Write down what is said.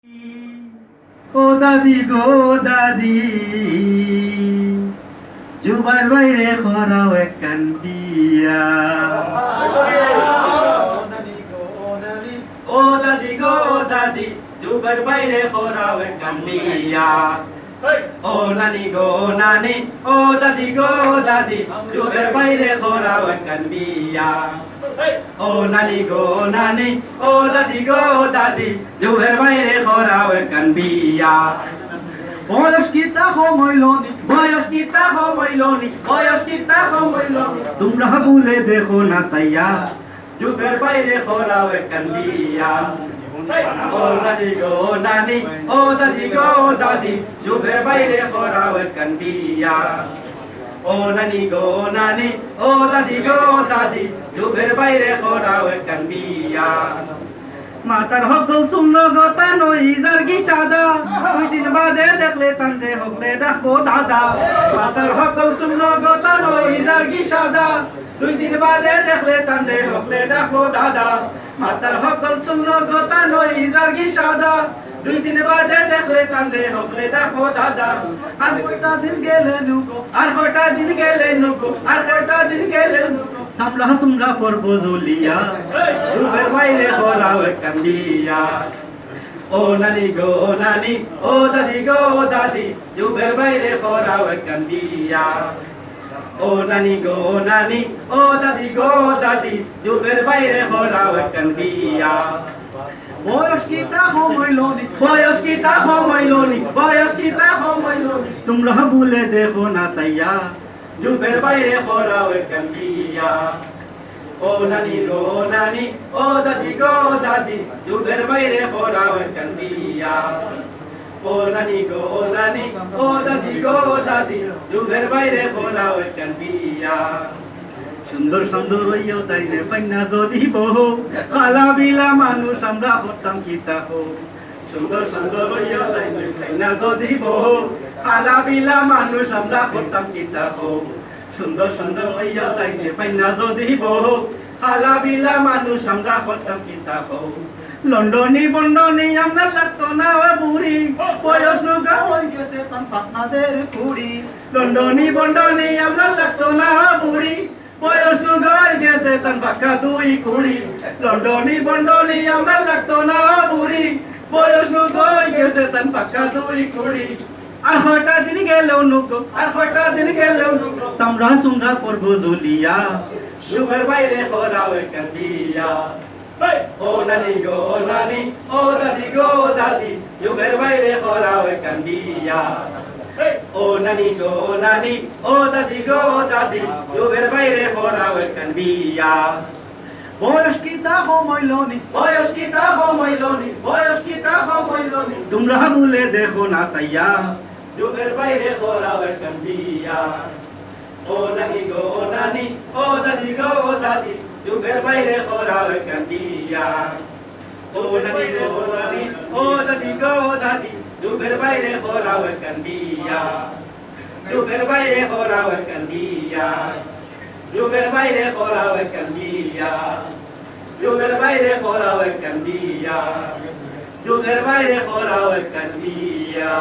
ও দাদি গো দাদি, জুবার বাইরে খরাও এক কান্দিয়া। ও দাদি গো দাদি, জুবার বাইরে খরাও এক কান্দিয়া। ও নানি গো নানি, ও দাদি গো দাদি, জুবার বাইরে খরাও এক কান্দিয়া। ও নানি গো নানি, ও দাদি গো দাদি, জুবের বাইরে খরাও কান বিয়া। বয়স কিতা হইলনি, বয়স কিতা হইলনি, বয়স কিতা হইলনি, তোমরা বলে দেখো না সাইয়া, জুবের বাইরে খরাও কান বিয়া। ও নানি গো নানি, ও দাদি গো দাদি, জুবের বাইরে খরাও কান বিয়া। ও নানি গো নানি, ও দাদি গো দাদি, জুবের বাইরে খরাও কান বিয়া। মাতার হকল শুনলো গতা নই জার্গি সাদা, 2 দিন বাদে দেখলে তান্ডে হকলে ডাকবো দাদা। মাতার হকল শুনলো গতা নই জার্গি সাদা, 2 দিন বাদে দেখলে তান্ডে হকলে ডাকবো দাদা। মাতার হকল শুনলো গতা নই জার্গি সাদা, 2 দিন বাদে দেখলে তান্ডে হকলে ডাকবো দাদা। আর কয়টা দিন গেলে নুকো, আর কয়টা দিন গেলে নুকো, আর কয়টা দিন গেলে নুকো, সামলা সুমলা পরবো জুলিয়া, জুবের বাইরে খরাও কান্দিয়া। ও নানি গো নানি, ও দাদি গো দাদি, জুবের বাইরে খরাও কান্দিয়া। ও নানি গো নানি, ও দাদি গো দাদি, জুবের বাইরে খরাও কান্দিয়া। বয়স কিতা হইলনি, বয়স কিতা হইলনি, বয়স কিতা হইলনি, তোমরা বলে দেখো না সাইয়া, জুবের বাইরে খরাও কান্দিয়া। ও নানি গো নানি, ও দাদি গো দাদি, জুবের বাইরে খরাও কান্দিয়া। ও নানি গো নানি, ও দাদি গো দাদি, জুবের বাইরে খরাও কান্দিয়া। সুন্দর সুন্দর হইও তাইলে ফাইনা যদি বহু, খালা বিলা মানুষ আমরা হতাম কিতা হো। সুন্দর সুন্দর হইও তাইলে ফাইনা যদি বহু, খালা বিলা মানুষ আমরা হতাম কিতা হো। সুন্দর সুন্দর হইয়া তাইলে ফাইনা যদি বহু, খালা বিলা মানুষ আমরা হতাম কিতা হো। লন্ডনী বন্ডনী আমরা লাগতো না বুড়ি, বয়স নৌকা হয়ে গেছে তান পাটনাদের কুড়ি। লন্ডনী বন্ডনী আমরা লাগতো না বুড়ি, বয়স নৌকায় গেছে তান বাক্কা 2 কুড়ি। লন্ডনী বন্ডনী আমরা লাগতো না বুড়ি, বয়স নৌকায় গেছে তান বাক্কা 2 কুড়ি। আর কয়টা দিন গেলেও নুকো, আর কয়টা দিন গেলেও নুকো, সামরা সুমরা পরবো জুলিয়া, জুবের বাইরে খরাও কান্দিয়া। ও নানি গো নানি, ও দাদি গো দাদি, জুবের বাইরে খরাও কান্দিয়া। ও নানি গো নানি, ও দাদি গো দাদি, জুবের বাইরে খরাও কান্দিয়া। বয়স কিতা হইলনি, বয়স কিতা হইলনি, বয়স কিতা হইলনি, তোমরা বলে দেখো না সাইয়া, জুবের বাইরে খরাও কান্দিয়া। ও নানি গো নানি, ও দাদি গো দাদি, জুবের বাইরে খরাও কান্দিয়া। ও নানি গো নানি, ও দাদি গো দাদি, জুবের বাইরে খরাও কান্দিয়া। জুবের বাইরে খরাও কান্দিয়া, জুবের বাইরে খরাও কান্দিয়া, জুবের বাইরে খরাও কান্দিয়া, জুবের বাইরে খরাও কান্দিয়া।